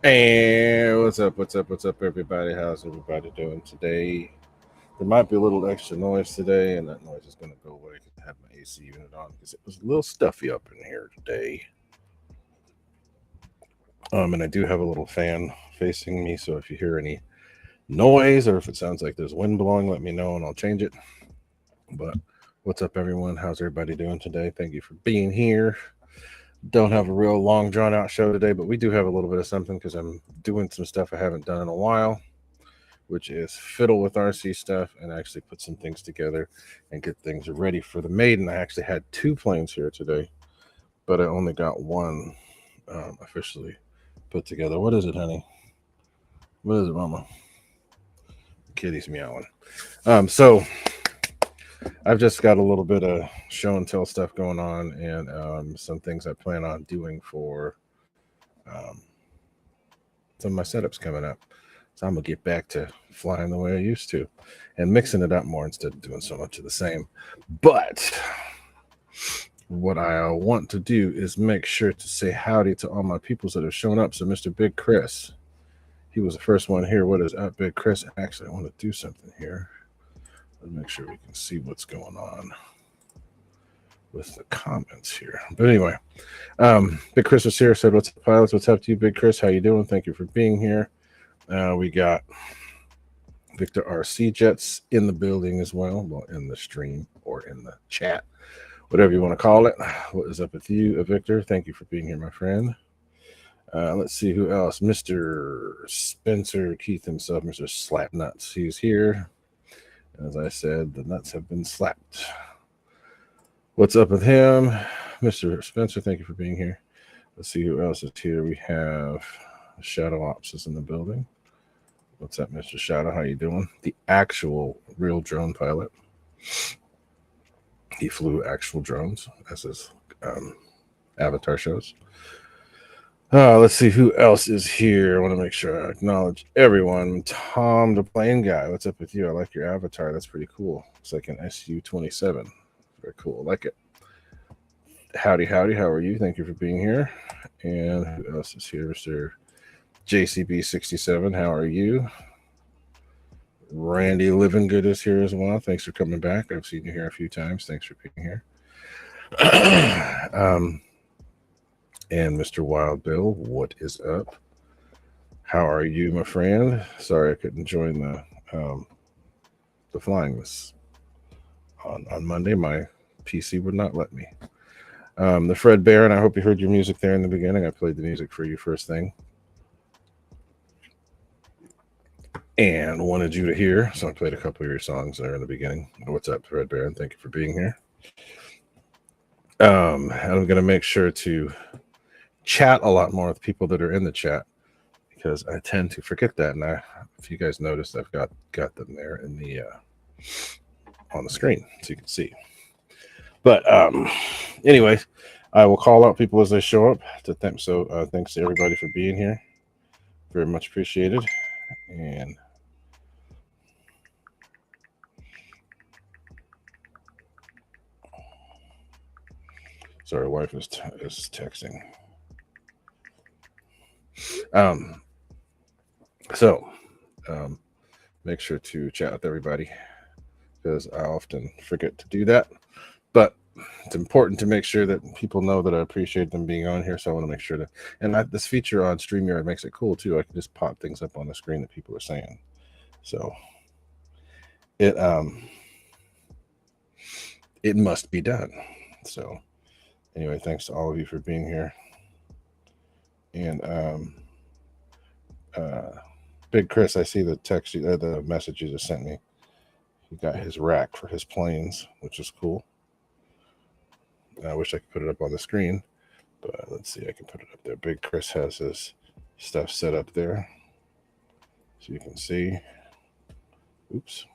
And what's up? What's up? What's up, everybody? How's everybody doing today? There might be a little extra noise today, and that noise is going to go away because I have my AC unit on because it was a little stuffy up in here today. And I do have a little fan facing me, so if you hear any noise or if it sounds like there's wind blowing, let me know and I'll change it. But what's up, everyone? How's everybody doing today? Thank you for being here. Don't have a real long, drawn out show today, but we do have a little bit of something because I'm doing some stuff I haven't done in a while, which is fiddle with RC stuff and actually put some things together and get things ready for the maiden. I actually had two planes here today, but I only got one officially put together. What is it, honey? What is it, mama? Kitty's meowing. So I've just got a little bit of show and tell stuff going on, and some things I plan on doing for um, some of my setups coming up. So I'm gonna get back to flying the way I used to, and mixing it up more instead of doing so much of the same. But what I want to do is make sure to say howdy to all my peoples that have shown up. So Mr. Big Chris, he was the first one here. What is up, Big Chris? Actually, I want to do something here. Let's make sure we can see what's going on with the comments here. But anyway, Big Chris was here. Said, "What's up, pilots? What's up to you, Big Chris? How you doing? Thank you for being here." We got Victor RC Jets in the building as well in the stream or in the chat, whatever you want to call it. What is up with you, Victor? Thank you for being here, my friend. Let's see who else. Mr. Spencer Keith himself, Mr. Slapnuts. He's here. As I said, the nuts have been slapped. What's up with him? Mr. Spencer, thank you for being here. Let's see who else is here. We have Shadow Ops is in the building. What's up, Mr. Shadow? How you doing? The actual real drone pilot. He flew actual drones, as his avatar shows. Let's see who else is here. I want to make sure I acknowledge everyone. Tom, the plane guy. What's up with you? I like your avatar. That's pretty cool. It's like an SU-27. Very cool. I like it. Howdy, howdy. How are you? Thank you for being here. And who else is here? Mr. JCB67. How are you? Randy Living Good is here as well. Thanks for coming back. I've seen you here a few times. Thanks for being here. And Mr. Wild Bill, what is up? How are you, my friend? Sorry I couldn't join the flying this on Monday. My PC would not let me. The Fred Barron, I hope you heard your music there in the beginning. I played the music for you first thing. And wanted you to hear, so I played a couple of your songs there in the beginning. What's up, Fred Barron? Thank you for being here. I'm going to make sure to chat a lot more with people that are in the chat because I tend to forget that. And if you guys noticed, I've got them there in the on the screen so you can see. But anyway, I will call out people as they show up. Thanks to everybody for being here. Very much appreciated. And sorry, wife is texting. So make sure to chat with everybody because I often forget to do that. But it's important to make sure that people know that I appreciate them being on here. So I want to make sure that, and this feature on StreamYard makes it cool too. I can just pop things up on the screen that people are saying. So it must be done. So anyway, thanks to all of you for being here. And Big Chris, I see the text, the message you just sent me. He got his rack for his planes, which is cool. I wish I could put it up on the screen, but let's see. I can put it up there. Big Chris has his stuff set up there, so you can see. Oops.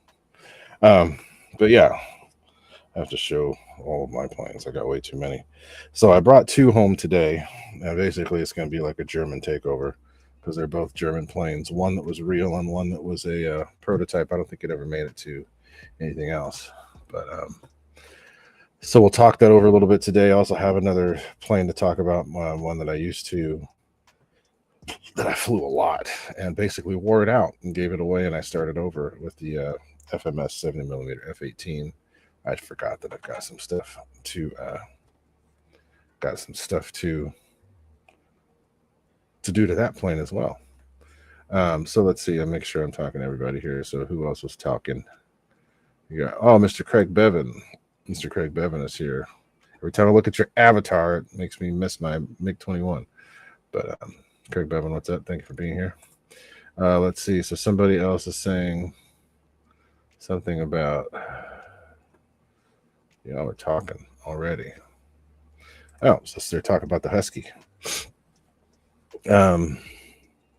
But yeah, I have to show all of my planes. I got way too many. So I brought two home today. Now, basically, it's going to be like a German takeover because they're both German planes. One that was real and one that was a prototype. I don't think it ever made it to anything else. But so we'll talk that over a little bit today. I also have another plane to talk about, one that I used to that I flew a lot and basically wore it out and gave it away. And I started over with the FMS 70mm F18. I forgot that I've got some stuff to do to that plane as well. So let's see. I'll make sure I'm talking to everybody here. So who else was talking? You got, oh, Mr. Craig Bevan. Mr. Craig Bevan is here. Every time I look at your avatar, it makes me miss my MiG-21. But Craig Bevan, what's up? Thank you for being here. Let's see. So somebody else is saying something about, we're talking already. Oh, so they're talking about the Husky,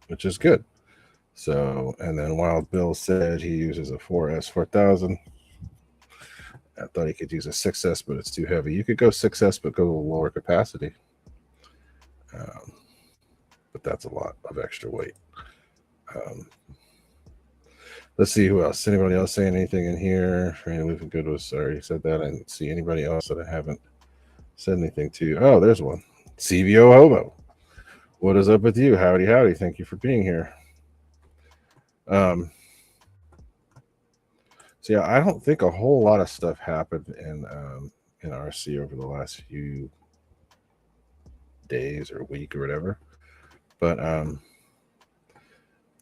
which is good. So, and then Wild Bill said he uses a 4S 4000. I thought he could use a 6S, but it's too heavy. You could go 6S, but go a lower capacity. But that's a lot of extra weight. Let's see who else. Anybody else saying anything in here? Randy Leaving Good was sorry, said that. I didn't see anybody else that I haven't said anything to. Oh, there's one. CVO Hobo. What is up with you? Howdy, howdy. Thank you for being here. So yeah, I don't think a whole lot of stuff happened in RC over the last few days or week or whatever. But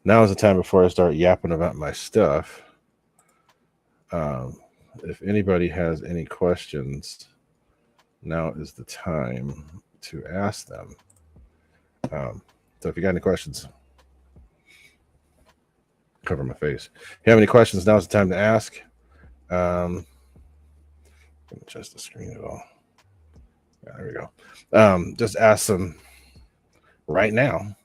now is the time before I start yapping about my stuff. If anybody has any questions, now is the time to ask them. So if you got any questions, cover my face. If you have any questions, now is the time to ask. Let me adjust the screen at all. Yeah, there we go. Just ask them right now.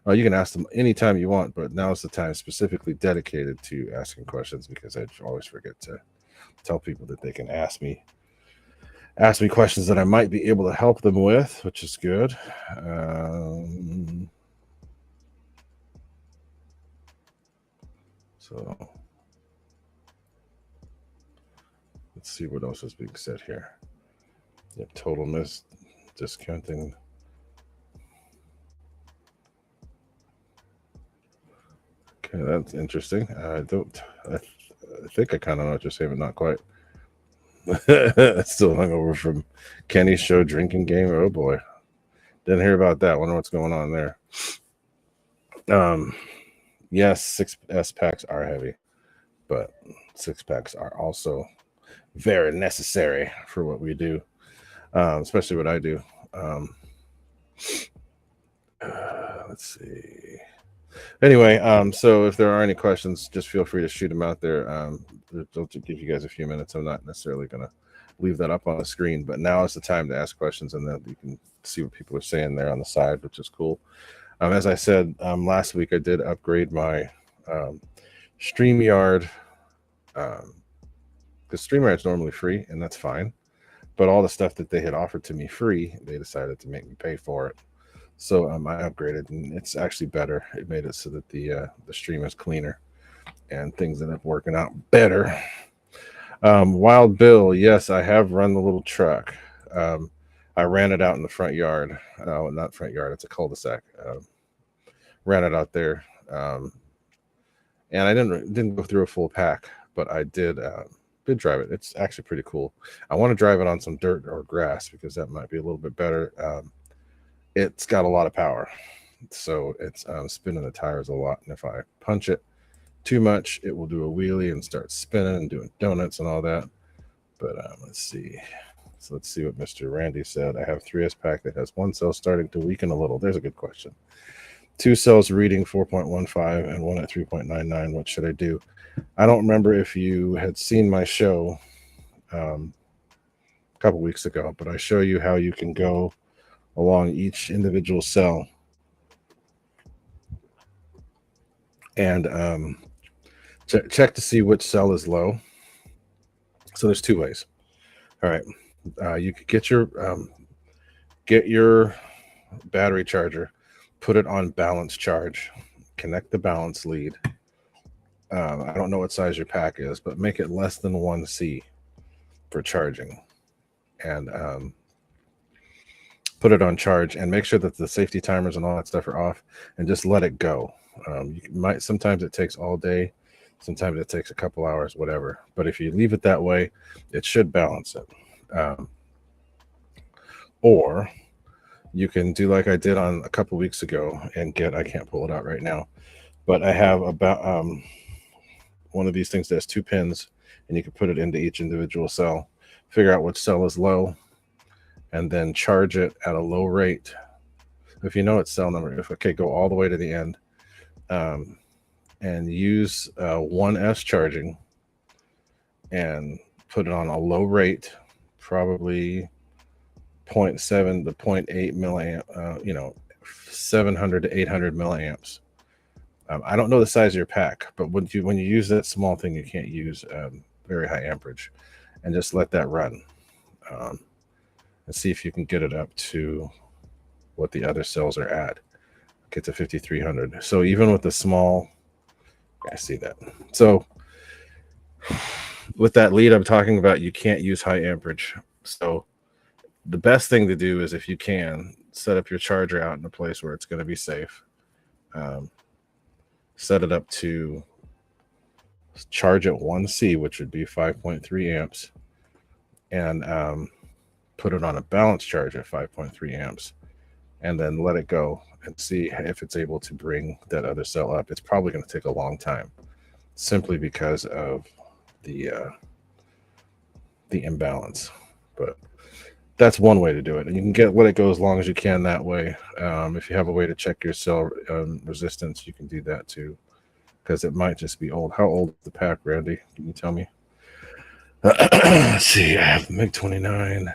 You can ask them anytime you want, but now is the time specifically dedicated to asking questions, because I always forget to tell people that they can ask me questions that I might be able to help them with, which is good. So let's see what else is being said here. Yep, total miss discounting. Okay, that's interesting. I think I kind of know what you're saying, but not quite. Still hungover from Kenny's show drinking game. Oh boy, didn't hear about that. Wonder what's going on there. Yes, 6S packs are heavy, but 6 packs are also very necessary for what we do, especially what I do. Let's see. Anyway, so if there are any questions, just feel free to shoot them out there. They'll give you guys a few minutes. I'm not necessarily going to leave that up on the screen, but now is the time to ask questions, and then you can see what people are saying there on the side, which is cool. As I said last week, I did upgrade my StreamYard, because StreamYard's normally free, and that's fine. But all the stuff that they had offered to me free, they decided to make me pay for it. So I upgraded, and it's actually better. It made it so that the stream is cleaner, and things end up working out better. Wild Bill, yes, I have run the little truck. I ran it out in the front yard. Not front yard, it's a cul-de-sac. Ran it out there, and I didn't go through a full pack, but I did drive it. It's actually pretty cool. I want to drive it on some dirt or grass, because that might be a little bit better. It's got a lot of power, so it's spinning the tires a lot, and if I punch it too much, it will do a wheelie and start spinning and doing donuts and all that. But let's see. So let's see what Mr. Randy said. I have 3S pack that has 1 cell starting to weaken a little. There's a good question. 2 cells reading 4.15 and 1 at 3.99. What should I do? I don't remember if you had seen my show a couple weeks ago, but I show you how you can go along each individual cell and check to see which cell is low. So there's 2 ways. All right, you could get your battery charger, put it on balance charge, connect the balance lead. I don't know what size your pack is, but make it less than 1C for charging, and put it on charge, and make sure that the safety timers and all that stuff are off, and just let it go. Sometimes it takes all day, sometimes it takes a couple hours, whatever. But if you leave it that way, it should balance it. Or you can do like I did on a couple weeks ago and I can't pull it out right now, but I have about one of these things that has 2 pins, and you can put it into each individual cell, figure out which cell is low, and then charge it at a low rate. If you know its cell number, go all the way to the end, and use 1S charging and put it on a low rate, probably 0.7 to 0.8 milliamp, 700 to 800 milliamps. I don't know the size of your pack, but when you use that small thing, you can't use very high amperage, and just let that run, and see if you can get it up to what the other cells are at. Get to 5300. So even with the small, I see that. So with that lead I'm talking about, you can't use high amperage. So the best thing to do is, if you can, set up your charger out in a place where it's going to be safe. Set it up to charge at 1C, which would be 5.3 amps, and put it on a balanced charge at 5.3 amps, and then let it go and see if it's able to bring that other cell up. It's probably going to take a long time, simply because of the imbalance. But that's one way to do it, and you can let it go as long as you can that way. If you have a way to check your cell resistance, you can do that too, because it might just be old. How old is the pack, Randy? Can you tell me? Let's see. I have the MiG-29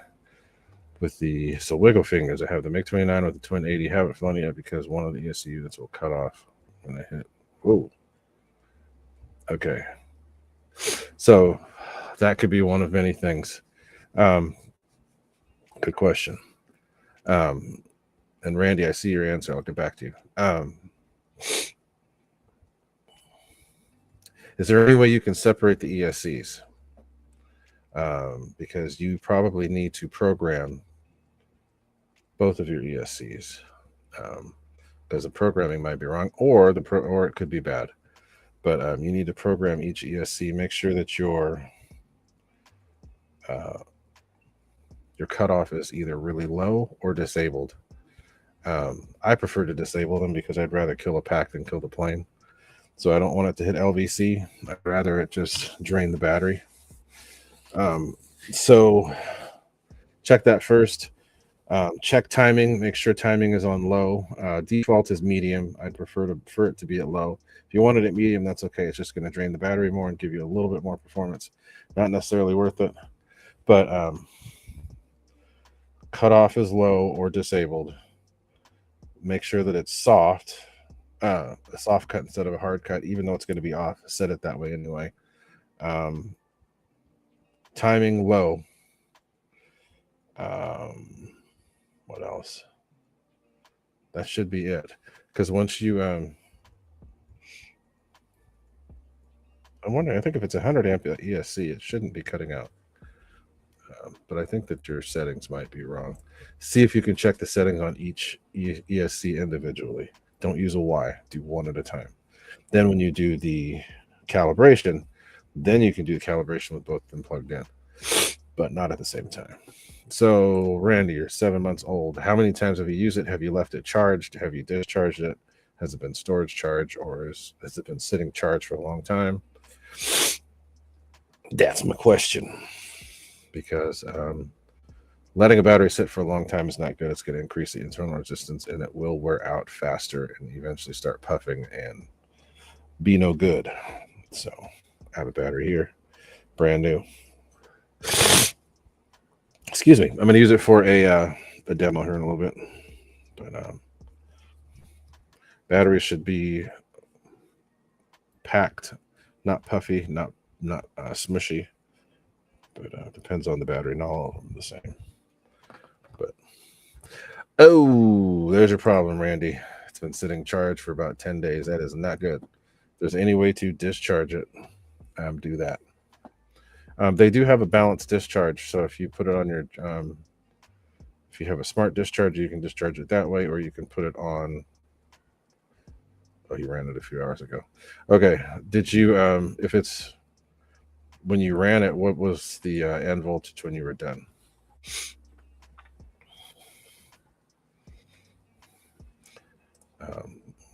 with the wiggle fingers. I have the MiG-29 with the Twin 80. Haven't flown yet because one of the ESC units will cut off when I hit. Whoa. Okay. So that could be one of many things. Good question. And Randy, I see your answer. I'll get back to you. Is there any way you can separate the ESCs? Because you probably need to program both of your ESCs, because the programming might be wrong, or it could be bad. But you need to program each ESC. Make sure that your cutoff is either really low or disabled. I prefer to disable them because I'd rather kill a pack than kill the plane. So I don't want it to hit LVC. I'd rather it just drain the battery. So check that first. Check timing. Make sure timing is on low. Default is medium. I'd prefer it to be at low. If you want it at medium, that's okay. It's just going to drain the battery more and give you a little bit more performance. Not necessarily worth it. But cutoff is low or disabled. Make sure that it's soft. A soft cut instead of a hard cut, even though it's going to be off. Set it that way anyway. Timing low. What else? That should be it. Because once you I'm wondering, I think if it's 100 amp ESC, it shouldn't be cutting out. But I think that your settings might be wrong. See if you can check the settings on each ESC individually. Don't use a Y. Do one at a time. Then when you do the calibration, then you can do the calibration with both of them plugged in, but not at the same time. So, Randy, you're 7 months old. How many times have you used it? Have you left it charged? Have you discharged it? Has it been storage charged, or has it been sitting charged for a long time? That's my question. Because letting a battery sit for a long time is not good. It's going to increase the internal resistance, and it will wear out faster and eventually start puffing and be no good. So I have a battery here, brand new. Excuse me. I'm going to use it for a demo here in a little bit. But batteries should be packed, not puffy, not smushy. But depends on the battery. Not all of them the same. But oh, there's your problem, Randy. It's been sitting charged for about 10 days. That is not good. If there's any way to discharge it, do that. They do have a balanced discharge, so if you put it on your If you have a smart discharger, you can discharge it that way, or you can put it on. Oh, you ran it a few hours ago. Okay. Did you, if it's when you ran it, what was the end voltage when you were done?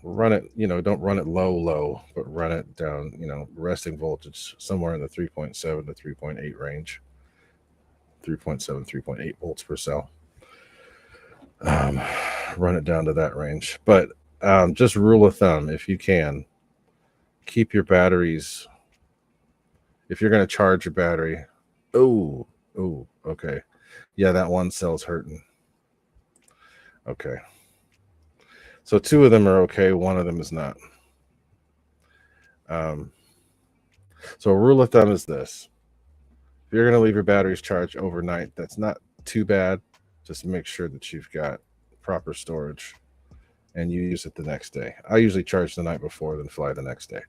Run it, don't run it low, but run it down, resting voltage somewhere in the 3.7 to 3.8 range. 3.7, 3.8 volts per cell. Run it down to that range. But just rule of thumb, if you can, keep your batteries. If you're going to charge your battery, okay. Yeah, that one cell's hurting. Okay. So 2 of them are okay. 1 of them is not. So a rule of thumb is this. If you're going to leave your batteries charged overnight, that's not too bad. Just make sure that you've got proper storage and you use it the next day. I usually charge the night before, then fly the next day.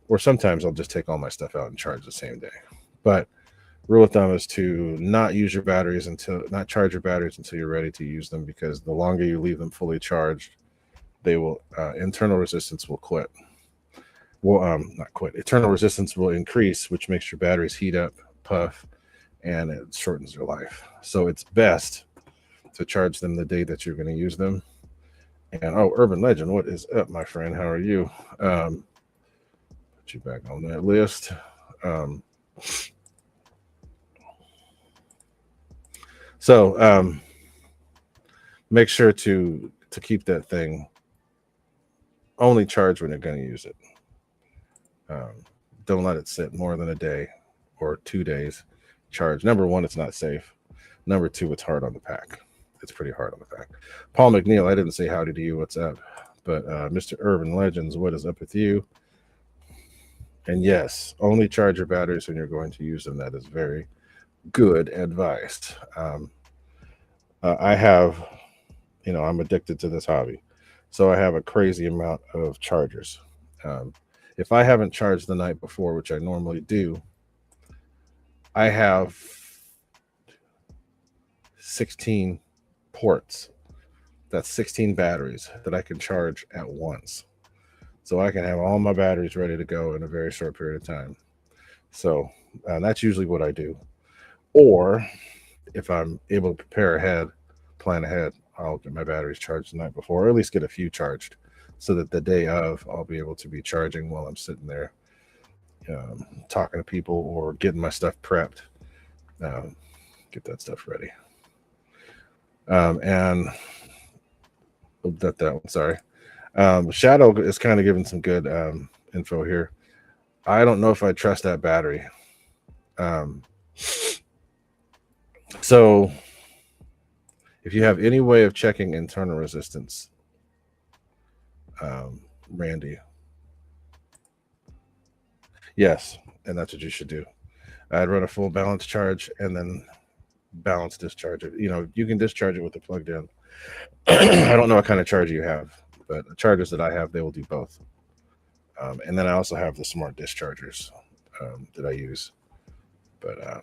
Or sometimes I'll just take all my stuff out and charge the same day. But rule of thumb is to not charge your batteries until you're ready to use them, because the longer you leave them fully charged, they will internal resistance will quit. Well, not quit. Internal resistance will increase, which makes your batteries heat up, puff, and it shortens their life. So it's best to charge them the day that you're going to use them. And Urban Legend, what is up, my friend? How are you? Put you back on that list. So make sure to keep that thing only charged when you're going to use it. Don't let it sit more than a day or 2 days charged. Number 1, it's not safe. Number 2, it's hard on the pack. It's pretty hard on the pack. Paul McNeil, I didn't say howdy to you. What's up? But Mr. Urban Legends, what is up with you? And yes, only charge your batteries when you're going to use them. That is very good advice. I have, I'm addicted to this hobby. So I have a crazy amount of chargers. If I haven't charged the night before, which I normally do, I have 16 ports. That's 16 batteries that I can charge at once. So I can have all my batteries ready to go in a very short period of time. So that's usually what I do. Or if I'm able to plan ahead, I'll get my batteries charged the night before, or at least get a few charged, so that the day of, I'll be able to be charging while I'm sitting there talking to people or getting my stuff prepped. Get that stuff ready. And that one, sorry. Shadow is kind of giving some good info here. I don't know if I trust that battery. So if you have any way of checking internal resistance, Randy. Yes, and that's what you should do. I'd run a full balance charge and then balance discharge it. You can discharge it with it plugged in. I don't know what kind of charger you have, but the chargers that I have, they will do both. And then I also have the smart dischargers that I use. But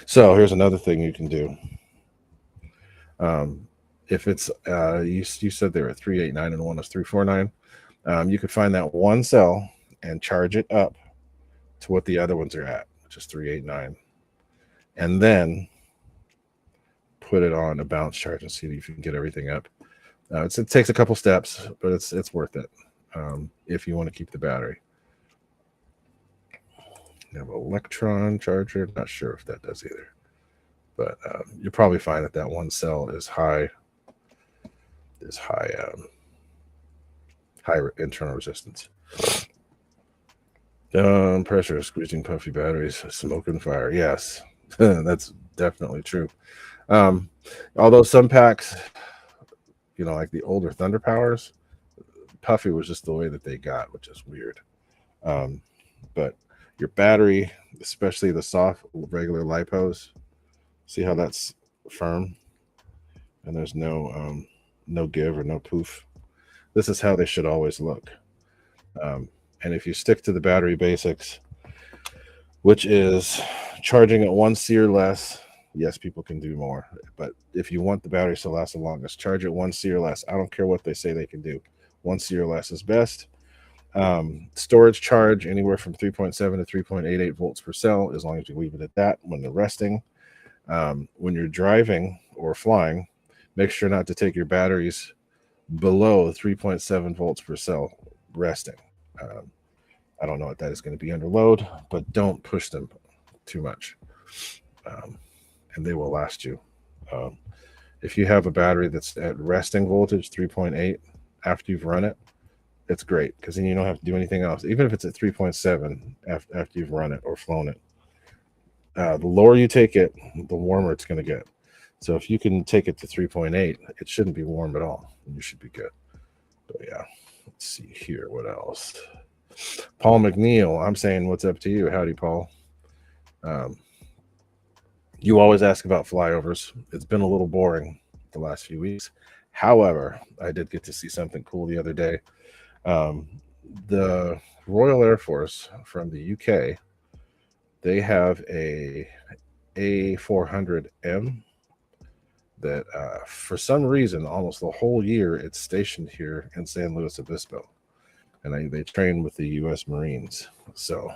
so here's another thing you can do. If it's you said there were 389 and one is 349, you could find that one cell and charge it up to what the other ones are at, which is 389, and then put it on a balance charge and see if you can get everything up. It takes a couple steps, but it's worth it if you want to keep the battery. You have an electron charger. Not sure if that does either, but you'll probably find that one cell is high internal resistance. Pressure, squeezing puffy batteries, smoke and fire. Yes, that's definitely true. Although some packs, like the older Thunder Powers, puffy was just the way that they got, which is weird. But your battery, especially the soft regular lipos, see how that's firm and there's no give or no poof. This is how they should always look. And if you stick to the battery basics, which is charging at 1C or less. Yes, people can do more, but if you want the batteries to last the longest, charge at 1C or less. I don't care what they say they can do. 1C or less is best. Storage charge anywhere from 3.7 to 3.88 volts per cell, as long as you leave it at that when they're resting. When you're driving or flying, make sure not to take your batteries below 3.7 volts per cell resting. I don't know what that is going to be under load, but don't push them too much, and they will last you. If you have a battery that's at resting voltage 3.8 after you've run it, it's great, because then you don't have to do anything else. Even if it's at 3.7 after you've run it or flown it, the lower you take it, the warmer it's going to get. So if you can take it to 3.8, it shouldn't be warm at all. You should be good. So yeah, let's see here. What else? Paul McNeil, I'm saying what's up to you. Howdy, Paul. You always ask about flyovers. It's been a little boring the last few weeks. However, I did get to see something cool the other day. The Royal Air Force from the UK, they have a A400M that for some reason almost the whole year it's stationed here in San Luis Obispo, and they train with the US Marines. So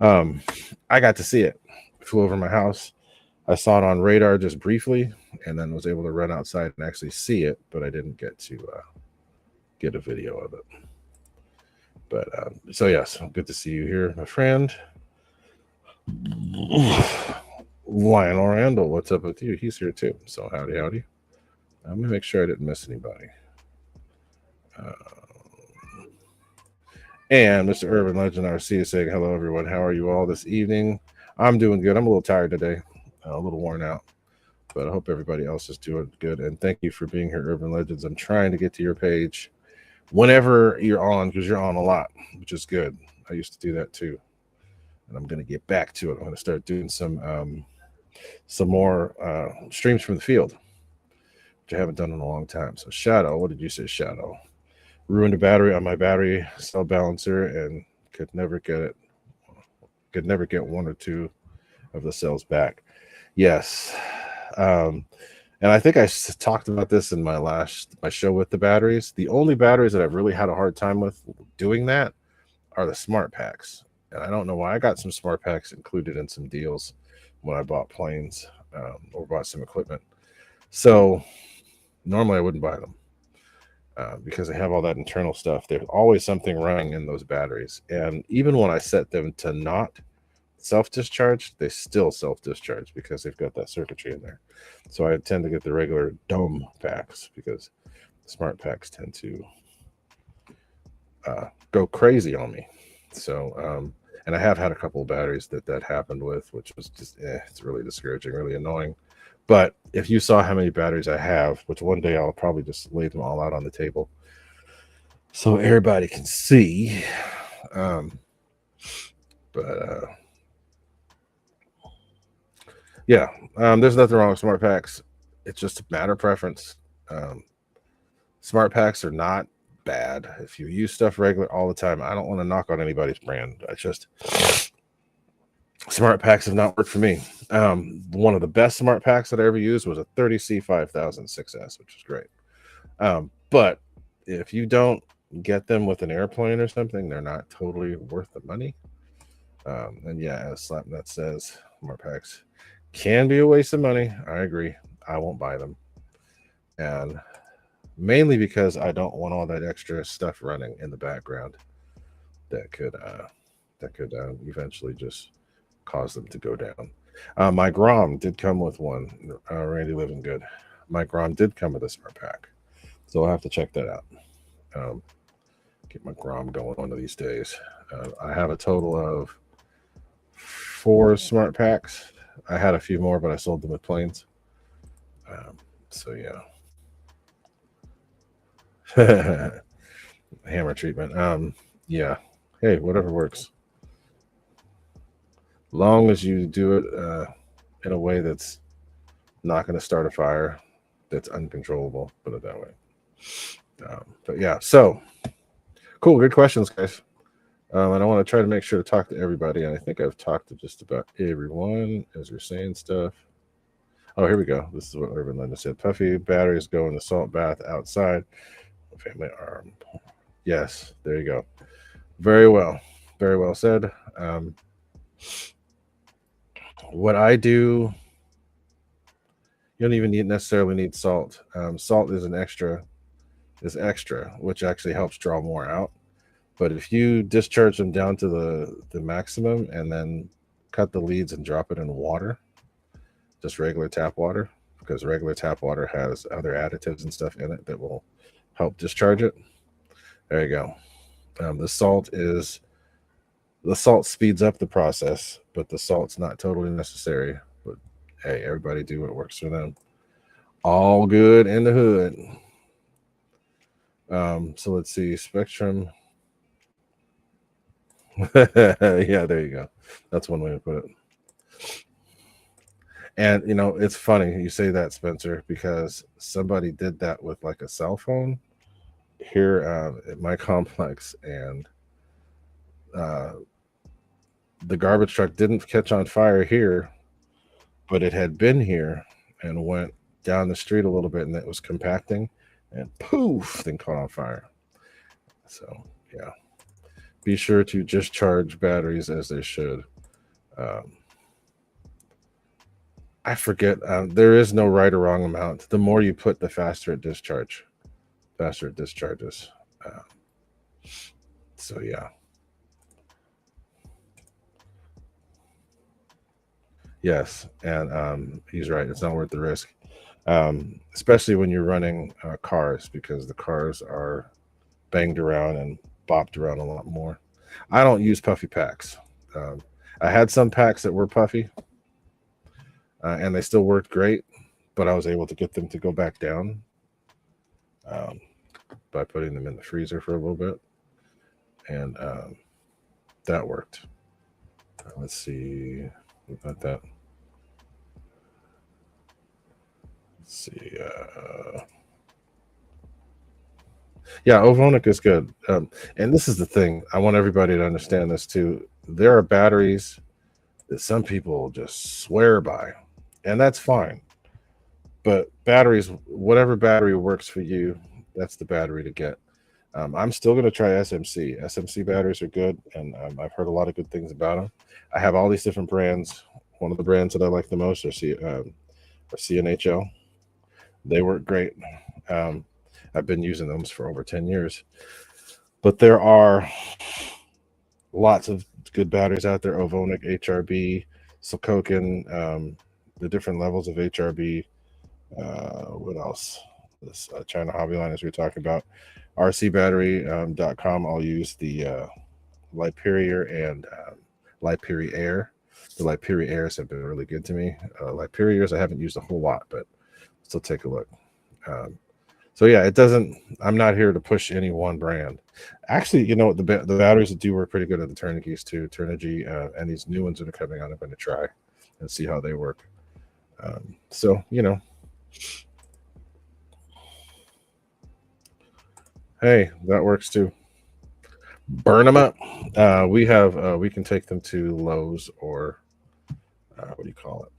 I got to see it. Flew over my house. I saw it on radar just briefly, and then was able to run outside and actually see it, but I didn't get to get a video of it. But so yes, good to see you here, my friend. Lionel Randall, what's up with you? He's here too. So howdy. I'm gonna make sure I didn't miss anybody. And Mr. Urban Legend RC is saying hello, everyone. How are you all this evening? I'm doing good. I'm a little tired today, a little worn out, but I hope everybody else is doing good. And thank you for being here, Urban Legends. I'm trying to get to your page whenever you're on, because you're on a lot, which is good. I used to do that too, and I'm going to get back to it. I'm going to start doing some more streams from the field, which I haven't done in a long time. So Shadow, what did you say, Shadow? Ruined a battery on my battery cell balancer and could never get one or two of the cells back. Yes. And I think I talked about this in my show with the batteries. The only batteries that I've really had a hard time with doing that are the smart packs. And I don't know why. I got some smart packs included in some deals when I bought planes or bought some equipment. So normally I wouldn't buy them because they have all that internal stuff. There's always something running in those batteries. And even when I set them to not self-discharge, they still self-discharge because they've got that circuitry in there. So I tend to get the regular dome packs because smart packs tend to go crazy on me. So and I have had a couple of batteries that happened with, which was just it's really discouraging, really annoying. But if you saw how many batteries I have, which one day I'll probably just lay them all out on the table so everybody can see. Yeah, there's nothing wrong with smart packs. It's just a matter of preference. Smart packs are not bad if you use stuff regular all the time. I don't want to knock on anybody's brand. I just smart packs have not worked for me. One of the best smart packs that I ever used was a 30C5006S, which was great. But if you don't get them with an airplane or something, they're not totally worth the money. And yeah, as Slapnut says, smart packs can be a waste of money. I agree. I won't buy them. And mainly because I don't want all that extra stuff running in the background that could eventually just cause them to go down. My Grom did come with one. Randy Living Good. My Grom did come with a smart pack, so I'll have to check that out. Get my Grom going one of these days. I have a total of 4 smart packs. I had a few more, but I sold them with planes. So yeah. Hammer treatment. Yeah. Hey, whatever works. Long as you do it in a way that's not going to start a fire, that's uncontrollable, put it that way. But yeah, so cool. Good questions, guys. And I want to try to make sure to talk to everybody. And I think I've talked to just about everyone as you're saying stuff. Oh, here we go. This is what Urban Linda said. Puffy batteries go in the salt bath outside. Family arm. Yes, there you go. Very well. Very well said. What I do, you don't even necessarily need salt. Salt is extra, which actually helps draw more out. But if you discharge them down to the maximum and then cut the leads and drop it in water, just regular tap water, because regular tap water has other additives and stuff in it that will help discharge it. There you go. The salt speeds up the process, but the salt's not totally necessary. But hey, everybody do what works for them. All good in the hood. So let's see, Spectrum. Yeah, there you go. That's one way to put it. And it's funny you say that, Spencer, because somebody did that with like a cell phone here at my complex, and the garbage truck didn't catch on fire here, but it had been here and went down the street a little bit, and it was compacting, and poof, thing caught on fire. So yeah, be sure to just charge batteries as they should. I forget. There is no right or wrong amount. The more you put, the faster it discharges. So yeah. Yes, and he's right. It's not worth the risk, especially when you're running cars, because the cars are banged around and bopped around a lot more. I don't use puffy packs. I had some packs that were puffy, and they still worked great, but I was able to get them to go back down by putting them in the freezer for a little bit, and that worked. Let's see about that. Let's see. Yeah, Ovonic is good. And this is the thing. I want everybody to understand this too. There are batteries that some people just swear by, and that's fine. But batteries, whatever battery works for you, that's the battery to get. I'm still going to try SMC. SMC batteries are good, and I've heard a lot of good things about them. I have all these different brands. One of the brands that I like the most are CNHL. They work great. I've been using them for over 10 years. But there are lots of good batteries out there. Ovonic, HRB, Sokokin, the different levels of HRB. What else? This China Hobby Line, as we were talking about. RCbattery.com. I'll use the Liperior and Liperi-Air. The Liperi-Airs have been really good to me. Liperi-Airs I haven't used a whole lot, but still take a look. So yeah, it doesn't. I'm not here to push any one brand. Actually, the batteries that do work pretty good are the Turnigy's too. Turnigy and these new ones that are coming out, I'm going to try and see how they work. So hey, that works too. Burn them up. We can take them to Lowe's or what do you call it?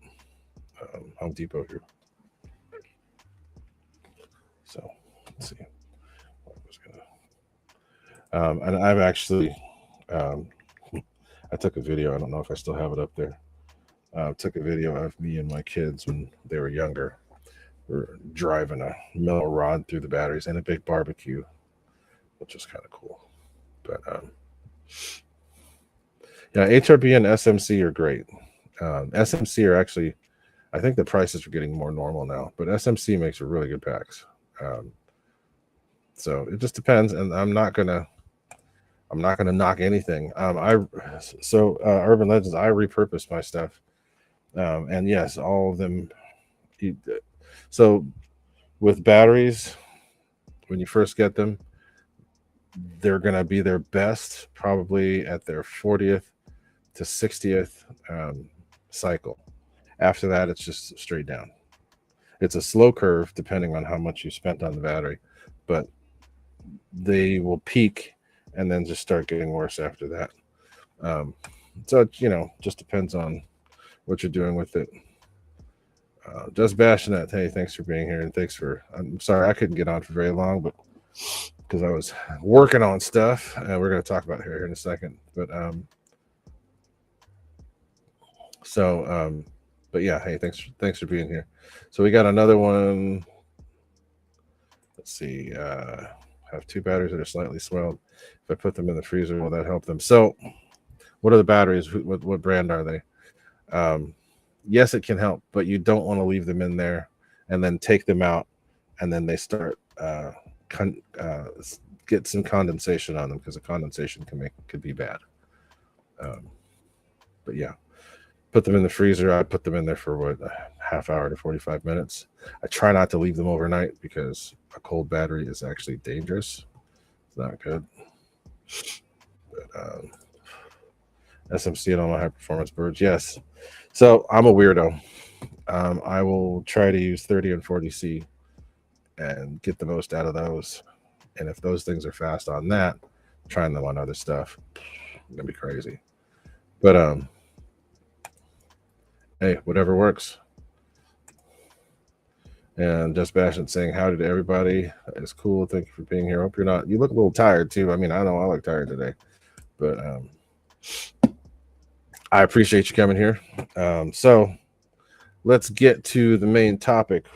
Home Depot here. So let's see. And I've actually, I took a video. I don't know if I still have it up there. Took a video of me and my kids when they were younger. We're driving a metal rod through the batteries and a big barbecue, which is kind of cool. But yeah, HRB and SMC are great. SMC are actually, I think the prices are getting more normal now, but SMC makes really good packs. So it just depends, and I'm not gonna knock anything. Urban Legends, I repurpose my stuff, and yes, all of them. So with batteries, when you first get them, they're gonna be their best probably at their 40th to 60th cycle. After that, it's just straight down. It's a slow curve depending on how much you spent on the battery, but they will peak and then just start getting worse after that. So it, just depends on what you're doing with it. Just bashing that. Hey, thanks for being here, and I'm sorry I couldn't get on for very long, but because I was working on stuff, and we're going to talk about it here in a second. But but yeah, hey, thanks for being here. So we got another one. Let's see. Have 2 batteries that are slightly swelled. If I put them in the freezer, will that help them? So, what are the batteries? What brand are they? Yes, it can help, but you don't want to leave them in there and then take them out, and then they start get some condensation on them, because the condensation could be bad. But yeah, put them in the freezer. I put them in there for a half hour to 45 minutes. I try not to leave them overnight because a cold battery is actually dangerous. It's not good. But SMC and all my high performance birds, yes. So I'm a weirdo. I will try to use 30 and 40C and get the most out of those. And if those things are fast on that, trying them on other stuff, it's gonna be crazy. But hey, whatever works. And Just Bashing saying howdy to everybody. It's cool. Thank you for being here. Hope you're not. You look a little tired too. I mean, I know I look tired today, but I appreciate you coming here. So let's get to the main topic.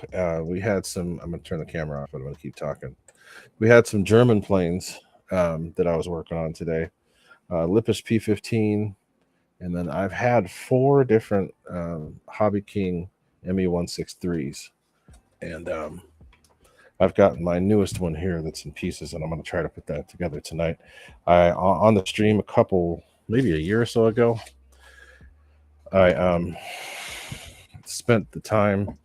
We had some. I'm gonna turn the camera off, but I'm gonna keep talking. We had some German planes that I was working on today. Lipsich P15, and then I've had 4 different Hobby King ME163s. And I've got my newest one here that's in pieces, and I'm going to try to put that together tonight. On the stream maybe a year or so ago, I spent the time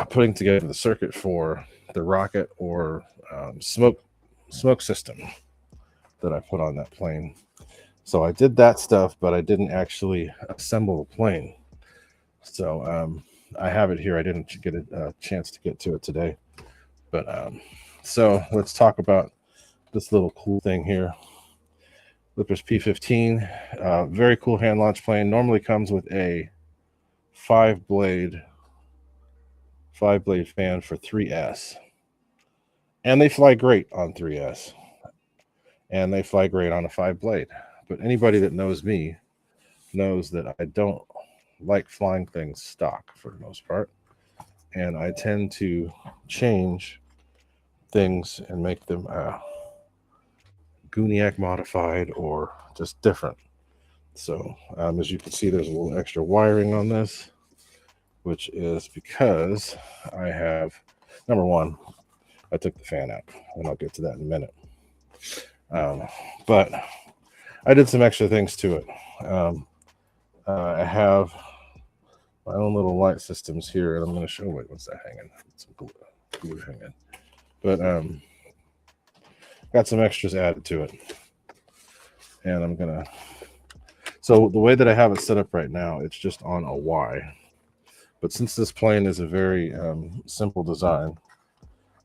putting together the circuit for the rocket or smoke system that I put on that plane. So I did that stuff, but I didn't actually assemble the plane. So I have it here. I didn't get a chance to get to it today. But so let's talk about this little cool thing here. Lipsich P15, very cool hand launch plane. Normally comes with a 5-blade fan for 3S. And they fly great on 3S. And they fly great on a 5-blade. But anybody that knows me knows that I don't like flying things stock for the most part, and I tend to change things and make them Guniac modified or just different. So as you can see, there's a little extra wiring on this, which is because I have, number one, I took the fan out, and I'll get to that in a minute. But I did some extra things to it. I have my own little light systems here, and I'm going to show. Wait, what's that hanging? Some glue hanging. But got some extras added to it, and I'm gonna. So the way that I have it set up right now, it's just on a Y. But since this plane is a very simple design,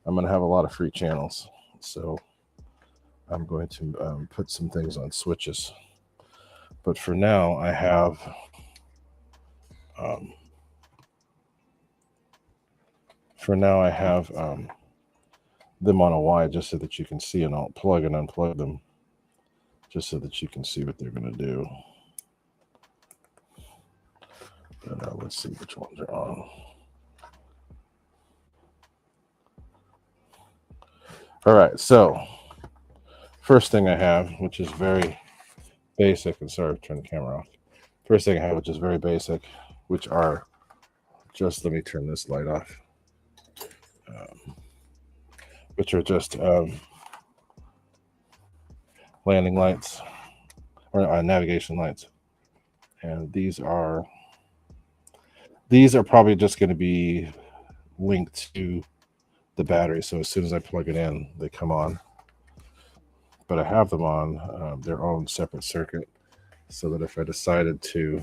I'm going to have a lot of free channels. So I'm going to put some things on switches. But for now, I have them on a Y just so that you can see, and I'll plug and unplug them just so that you can see what they're going to do. And let's see which ones are on. All right, so first thing I have, which is very basic, and sorry, turn the camera off. First thing I have, which is very basic, which are just, let me turn this light off, which are just landing lights or navigation lights. And these are probably just going to be linked to the battery. So as soon as I plug it in, they come on. But I have them on their own separate circuit, so that if I decided to,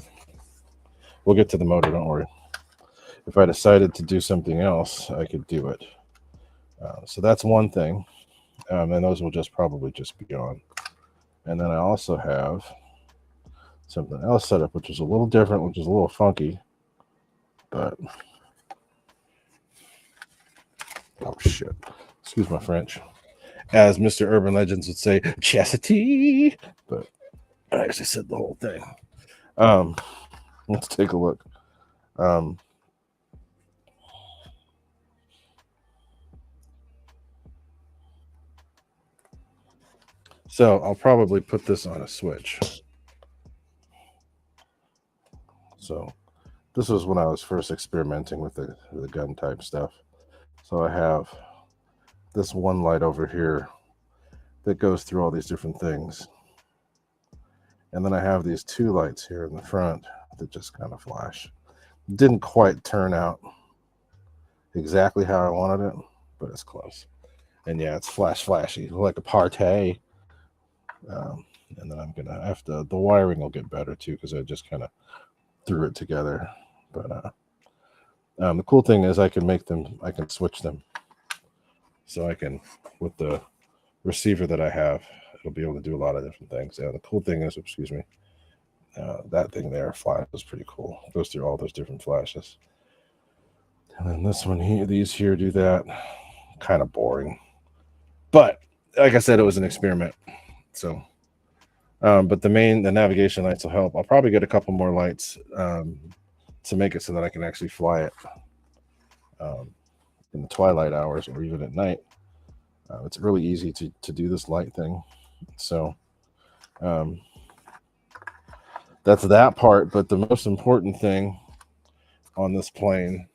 we'll get to the motor, don't worry. If I decided to do something else, I could do it. So that's one thing. And those will just probably just be on. And then I also have something else set up, which is a little different, which is a little funky, but oh shit, excuse my French, as Mr. Urban Legends would say, chastity. But I actually said the whole thing. Let's take a look. So I'll probably put this on a switch. So this was when I was first experimenting with the gun type stuff. So I have this one light over here that goes through all these different things. And then I have these two lights here in the front that just kind of flash. Didn't quite turn out exactly how I wanted it, but it's close. And yeah, it's flashy, like a party. And then I'm gonna have to, the wiring will get better too, because I just kind of threw it together. But the cool thing is I can make them, I can switch them. So I can, with the receiver that I have, it'll be able to do a lot of different things. Yeah, the cool thing is, excuse me, that thing there, flash, is pretty cool. It goes through all those different flashes. And then this one here, these here do that. Kind of boring. But like I said, it was an experiment. So, but the navigation lights will help. I'll probably get a couple more lights to make it so that I can actually fly it in the twilight hours or even at night. It's really easy to do this light thing. So that's that part. But the most important thing on this plane,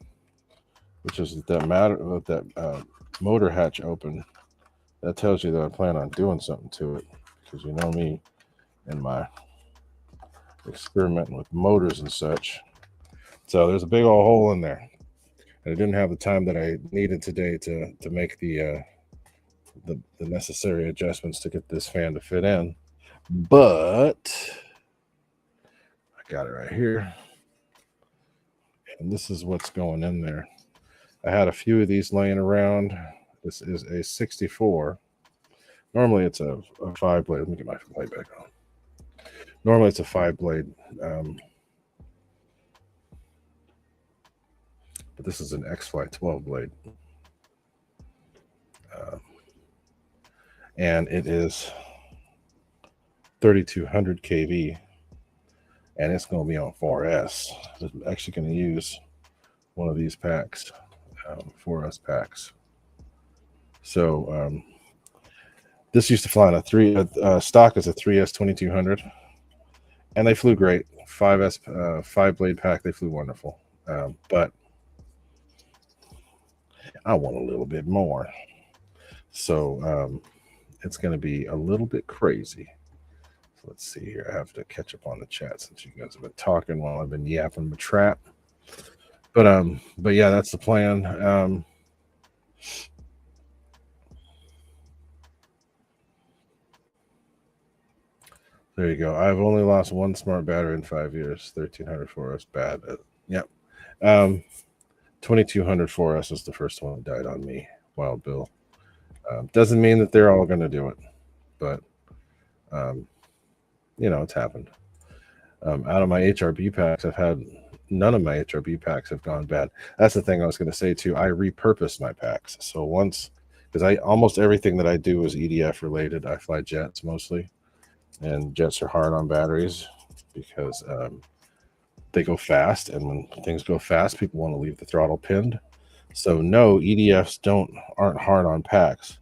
which is that motor hatch open, that tells you that I plan on doing something to it, because you know me and my experimenting with motors and such. So there's a big old hole in there, and I didn't have the time that I needed today to make the necessary adjustments to get this fan to fit in. But I got it right here, and this is what's going in there. I had a few of these laying around. This is a 64. Normally it's a 5-blade. Let me get my light back on. Normally it's a 5-blade, but this is an X-Fly 12-blade. And it is 3200 kV, and it's going to be on 4S. I'm actually going to use one of these packs, 4S packs. So this used to fly on a stock is a 3S 2200, and they flew great. 5S 5-blade pack, they flew wonderful. But I want a little bit more, so it's going to be a little bit crazy. So let's see here. I have to catch up on the chat since you guys have been talking while I've been yapping the trap. But yeah, that's the plan. There you go. I've only lost one smart battery in 5 years. 1300 4S bad. Yep. 2200 4S is the first one that died on me. Wild Bill. Doesn't mean that they're all going to do it, but you know, it's happened. Out of my HRB packs, I've had none of my HRB packs have gone bad. That's the thing I was going to say too. I repurpose my packs. So once, because almost everything that I do is EDF related. I fly jets mostly, and jets are hard on batteries because they go fast, and when things go fast, people want to leave the throttle pinned. So no, EDFs aren't hard on packs.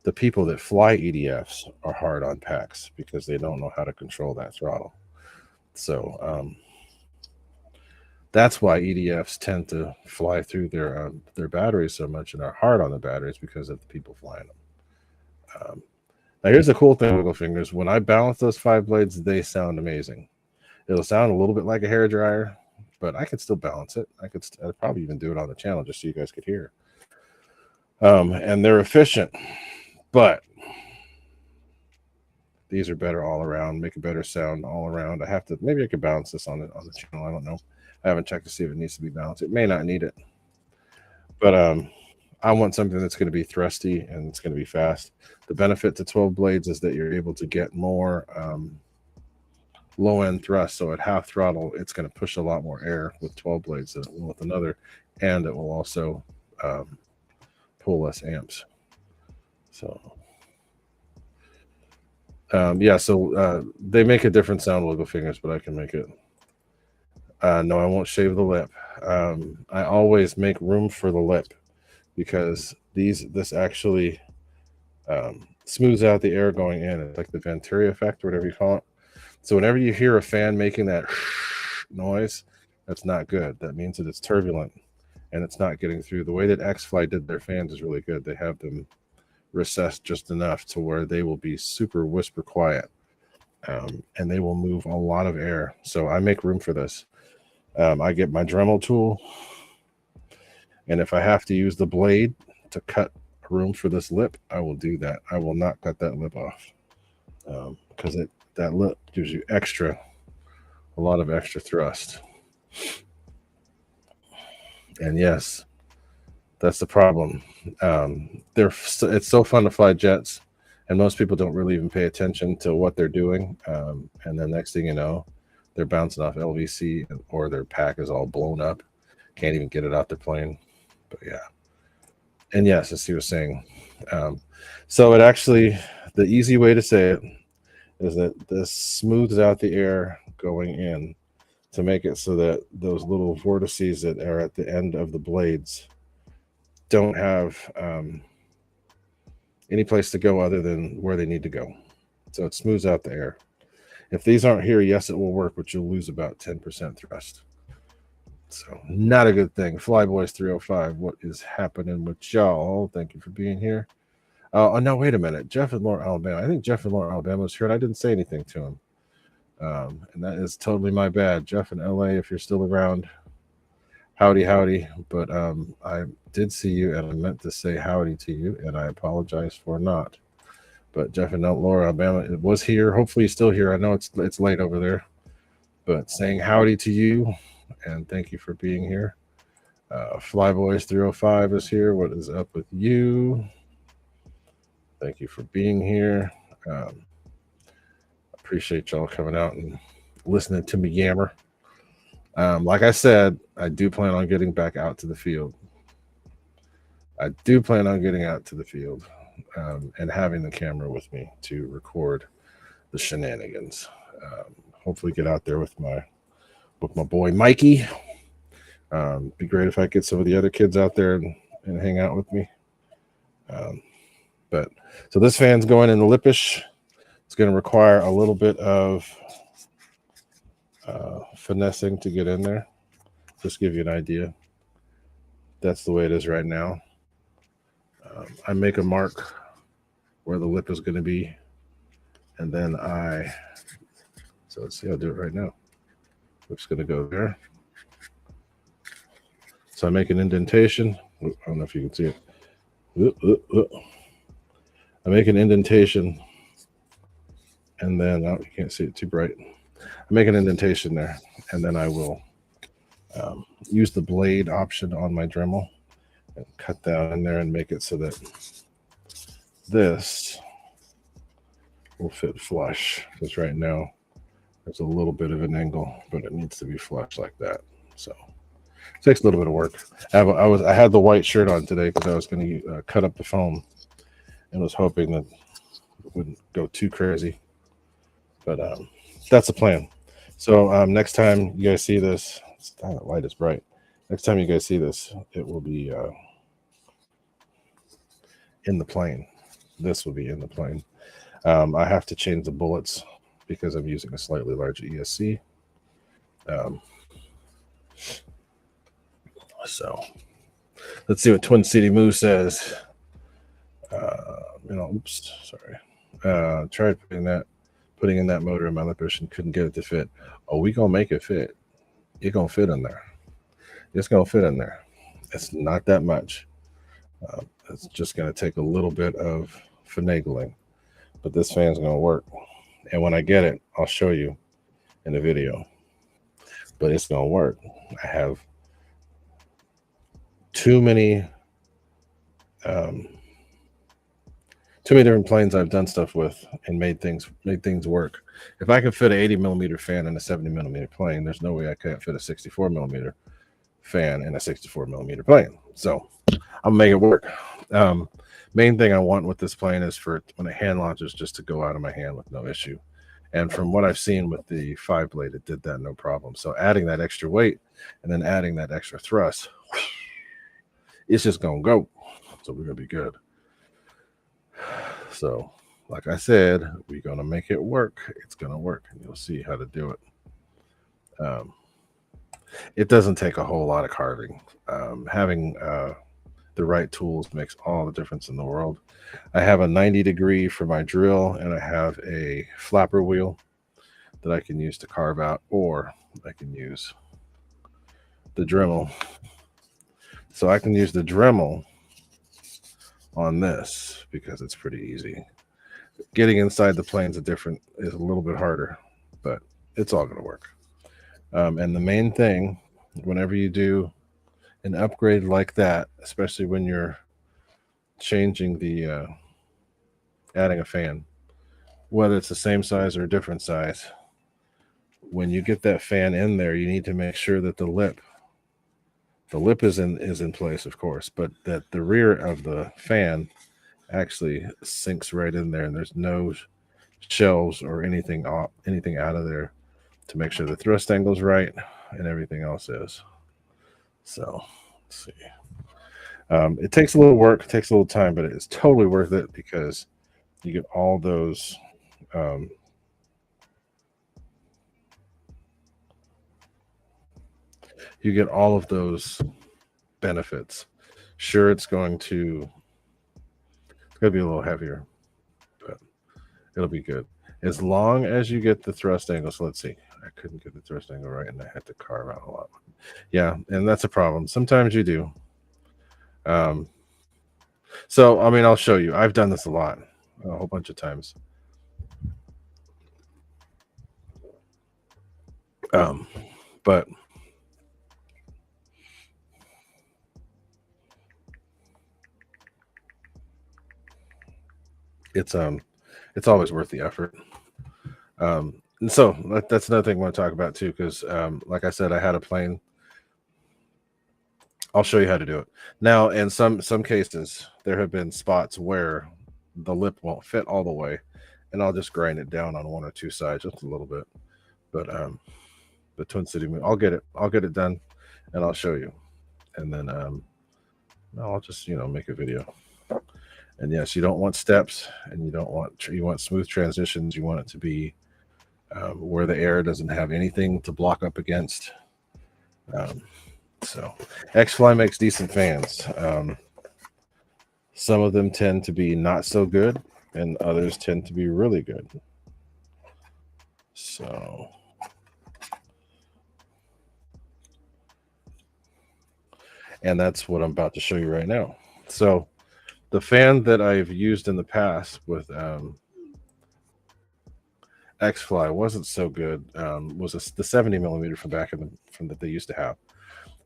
The people that fly EDFs are hard on packs because they don't know how to control that throttle. So that's why EDFs tend to fly through their batteries so much and are hard on the batteries, because of the people flying them. Now here's the cool thing, Wiggle Fingers. When I balance those 5 blades, they sound amazing. It'll sound a little bit like a hair dryer, but I could still balance it. I'd probably even do it on the channel just so you guys could hear. And they're efficient, but these are better all around, make a better sound all around. Maybe I could balance this on the channel. I don't know. I haven't checked to see if it needs to be balanced. It may not need it, but I want something that's going to be thrusty and it's going to be fast. The benefit to 12 blades is that you're able to get more low end thrust. So at half throttle, it's going to push a lot more air with 12 blades than it will with another, and it will also pull less amps. So yeah, so they make a different sound with the fingers, but I can make it. No, I won't shave the lip. I always make room for the lip because this actually smooths out the air going in. It's like the Venturi effect or whatever you call it. So whenever you hear a fan making that noise, that's not good. That means that it's turbulent and it's not getting through. The way that X-Fly did their fans is really good. They have them recessed just enough to where they will be super whisper quiet, and they will move a lot of air. So I make room for this. I get my Dremel tool, and if I have to use the blade to cut room for this lip, I will do that. I will not cut that lip off because that lip gives you a lot of extra thrust. And yes, that's the problem. It's so fun to fly jets, and most people don't really even pay attention to what they're doing. And then next thing you know, they're bouncing off LVC, or their pack is all blown up. Can't even get it out the plane. But yeah. And yes, as he was saying. So it actually, the easy way to say it is that this smooths out the air going in to make it so that those little vortices that are at the end of the blades don't have any place to go other than where they need to go. So it smooths out the air. If these aren't here, yes, it will work, but you'll lose about 10% thrust. So not a good thing. Flyboys 305, what is happening with y'all? Thank you for being here. Oh, no, wait a minute. Jeff in Lower Alabama. I think Jeff in Lower Alabama was here, and I didn't say anything to him. And that is totally my bad. Jeff in LA, if you're still around, howdy. But I did see you, and I meant to say howdy to you, and I apologize for not. But Jeff in Lower Alabama, it was here. Hopefully he's still here. I know it's late over there. But saying howdy to you, and thank you for being here. Flyboys 305 is here. What is up with you? Thank you for being here. Appreciate y'all coming out and listening to me yammer. Like I said, I do plan on getting back out to the field. And having the camera with me to record the shenanigans. Hopefully get out there with my boy Mikey. Be great if I get some of the other kids out there and hang out with me. But so this fan's going in the Lipsich. It's going to require a little bit of finessing to get in there. Just give you an idea. That's the way it is right now. I make a mark where the lip is going to be, and then so let's see, I'll do it right now. Lip's going to go there. So I make an indentation. I don't know if you can see it. I make an indentation, and then you can't see it too bright. I make an indentation there, and then I will use the blade option on my Dremel and cut down in there and make it so that this will fit flush. Because right now there's a little bit of an angle, but it needs to be flush like that. So it takes a little bit of work. I had the white shirt on today because I was going to cut up the foam and was hoping that it wouldn't go too crazy. But that's the plan. So next time you guys see this, the light is bright. Next time you guys see this, it will be in the plane. This will be in the plane. I have to change the bullets because I'm using a slightly larger ESC. So let's see what Twin City Moo says. Oops, sorry. Tried putting in that motor in my Lipsich and couldn't get it to fit. Oh, we gonna make it fit. It's gonna fit in there. It's gonna fit in there. It's not that much. It's just gonna take a little bit of finagling, but this fan's gonna work. And when I get it, I'll show you in the video. But it's gonna work. I have too many too many different planes I've done stuff with and made things work. If I can fit an 80 millimeter fan in a 70 millimeter plane, there's no way I can't fit a 64 millimeter fan in a 64 millimeter plane. So I'll make it work. Main thing I want with this plane is for when it hand launches just to go out of my hand with no issue. And from what I've seen with the 5-blade, it did that no problem. So adding that extra weight and then adding that extra thrust, it's just going to go. So we're going to be good. So like I said, we're going to make it work. It's going to work, and you'll see how to do it. It doesn't take a whole lot of carving. Having the right tools makes all the difference in the world. I have a 90-degree for my drill, and I have a flapper wheel that I can use to carve out, or I can use the Dremel. So I can use the Dremel on this because it's pretty easy. Getting inside the plane's is a little bit harder, but it's all going to work. And the main thing, whenever you do an upgrade like that, especially when you're changing the adding a fan, whether it's the same size or a different size, when you get that fan in there, you need to make sure that the lip is in place, of course, but that the rear of the fan actually sinks right in there, and there's no shelves or anything out of there to make sure the thrust angle's right and everything else is. So let's see. It takes a little work, it takes a little time, but it's totally worth it because you get all those you get all of those benefits. Sure, it's going to be a little heavier, but it'll be good as long as you get the thrust angle. So let's see, I couldn't get the thrust angle right, and I had to carve out a lot. Yeah, and that's a problem. Sometimes you do. So I mean, I'll show you. I've done this a whole bunch of times. But it's always worth the effort. And so that's another thing I want to talk about too, because like I said, I had a plane. I'll show you how to do it now. In some cases, there have been spots where the lip won't fit all the way, and I'll just grind it down on one or two sides just a little bit. But the Twin City, I'll get it done, and I'll show you, and then I'll just make a video. And yes, you don't want steps, and you want smooth transitions. You want it to be where the air doesn't have anything to block up against. So X-Fly makes decent fans. Some of them tend to be not so good, and others tend to be really good. So and that's what I'm about to show you right now. So the fan that I've used in the past with X-Fly wasn't so good. Was the 70 millimeter from that they used to have.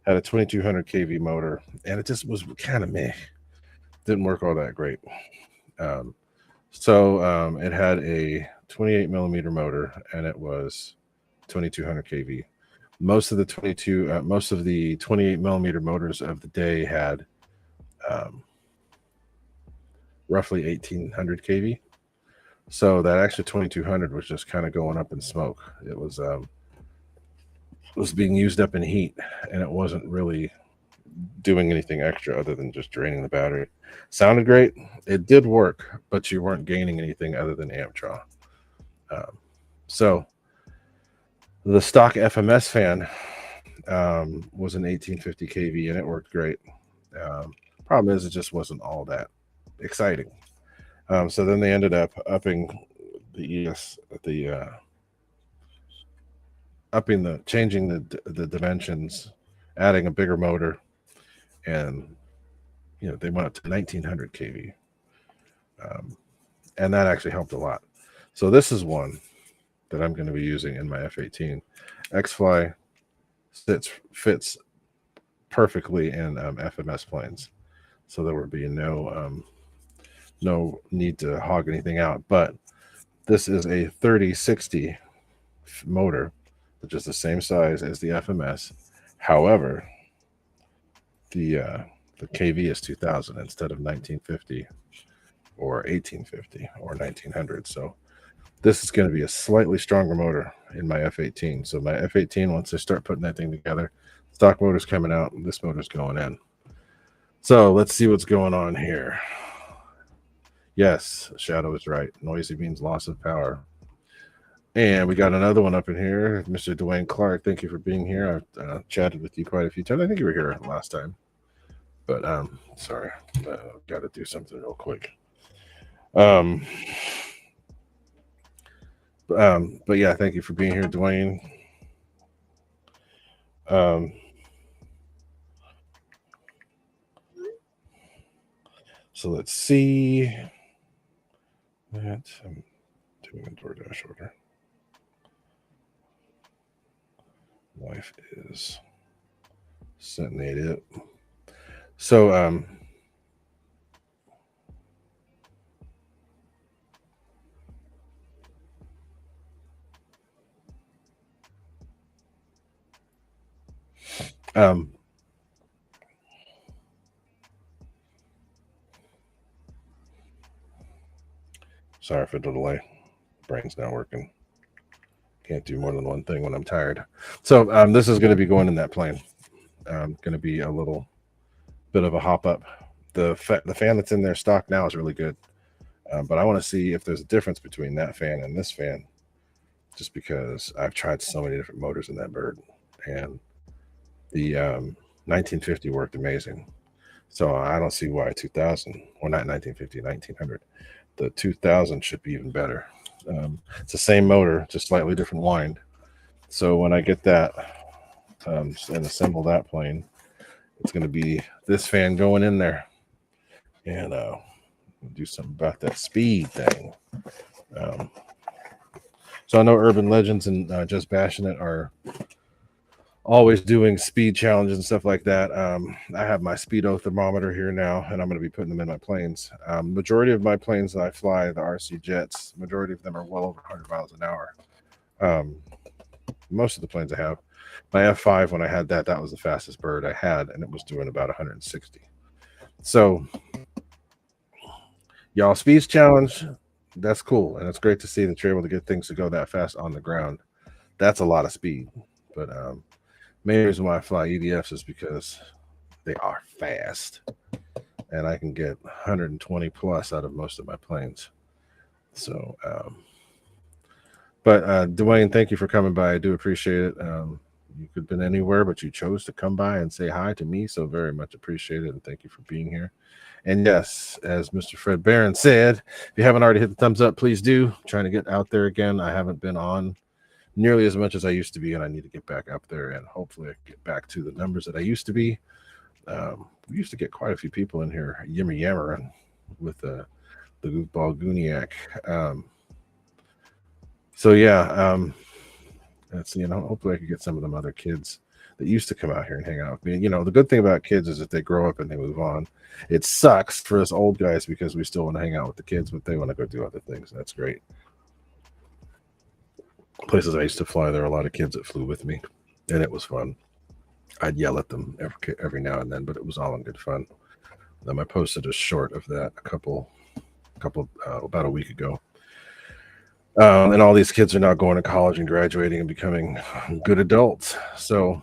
Had a 2200 kV motor, and it just was kind of meh. Didn't work all that great. So it had a 28 millimeter motor, and it was 2200 kV. Most of the 28 millimeter motors of the day had roughly 1800 kV. So that extra 2200 was just kind of going up in smoke. It was being used up in heat, and it wasn't really doing anything extra other than just draining the battery. Sounded great. It did work, but you weren't gaining anything other than amp draw. So the stock FMS fan was an 1850 kV, and it worked great. Problem is, it just wasn't all that exciting. So then they ended up upping changing the dimensions, adding a bigger motor, and they went up to 1900 kV, and that actually helped a lot. So this is one that I'm going to be using in my F-18. X-Fly fits perfectly in FMS planes. so there would be no need to hog anything out. But this is a 3060 motor, which is the same size as the FMS. However, the KV is 2000 instead of 1950 or 1850 or 1900. So this is going to be a slightly stronger motor in my F18. So my F18, once I start putting that thing together, stock motor's coming out, and this motor's going in. So let's see what's going on here. Yes, Shadow is right. Noisy means loss of power. And we got another one up in here, Mr. Dwayne Clark. Thank you for being here. I've chatted with you quite a few times. I think you were here last time, but sorry, got to do something real quick. But yeah, thank you for being here, Dwayne. So let's see. That I'm doing a DoorDash order. Wife is setting it up. So sorry for the delay. Brain's not working. Can't do more than one thing when I'm tired. So this is going to be going in that plane. Going to be a little bit of a hop up. The fan that's in there stock now is really good, but I want to see if there's a difference between that fan and this fan, just because I've tried so many different motors in that bird, and the 1950 worked amazing. So I don't see why 2000, or not 1950, 1900, the 2000 should be even better. It's the same motor, just slightly different wind. So when I get that and assemble that plane, it's going to be this fan going in there, and do something about that speed thing. So I know Urban Legends and Just Bashing It are always doing speed challenges and stuff like that. I have my speedo thermometer here now, and I'm going to be putting them in my planes. Majority of my planes that I fly, the RC jets, majority of them are well over 100 miles an hour. Most of the planes I have, my F5, when I had that was the fastest bird I had, and it was doing about 160. So y'all, speeds challenge, that's cool, and it's great to see that you're able to get things to go that fast on the ground. That's a lot of speed. But main reason why I fly EDFs is because they are fast, and I can get 120 plus out of most of my planes. So but Dwayne, thank you for coming by. I do appreciate it. You could have been anywhere, but you chose to come by and say hi to me, so very much appreciate it, and thank you for being here. And yes, as Mr. Fred Barron said, if you haven't already hit the thumbs up, please do. I'm trying to get out there again. I haven't been on nearly as much as I used to be, and I need to get back up there, and hopefully I can get back to the numbers that I used to be. We used to get quite a few people in here yammering with the goofball Gooniac. So yeah, that's, hopefully I could get some of them other kids that used to come out here and hang out with me. The good thing about kids is that they grow up and they move on. It sucks for us old guys because we still want to hang out with the kids, but they want to go do other things. That's great. Places I used to fly, there were a lot of kids that flew with me, and it was fun. I'd yell at them every now and then, but it was all in good fun. I posted a short of that about a week ago. And all these kids are now going to college and graduating and becoming good adults. So,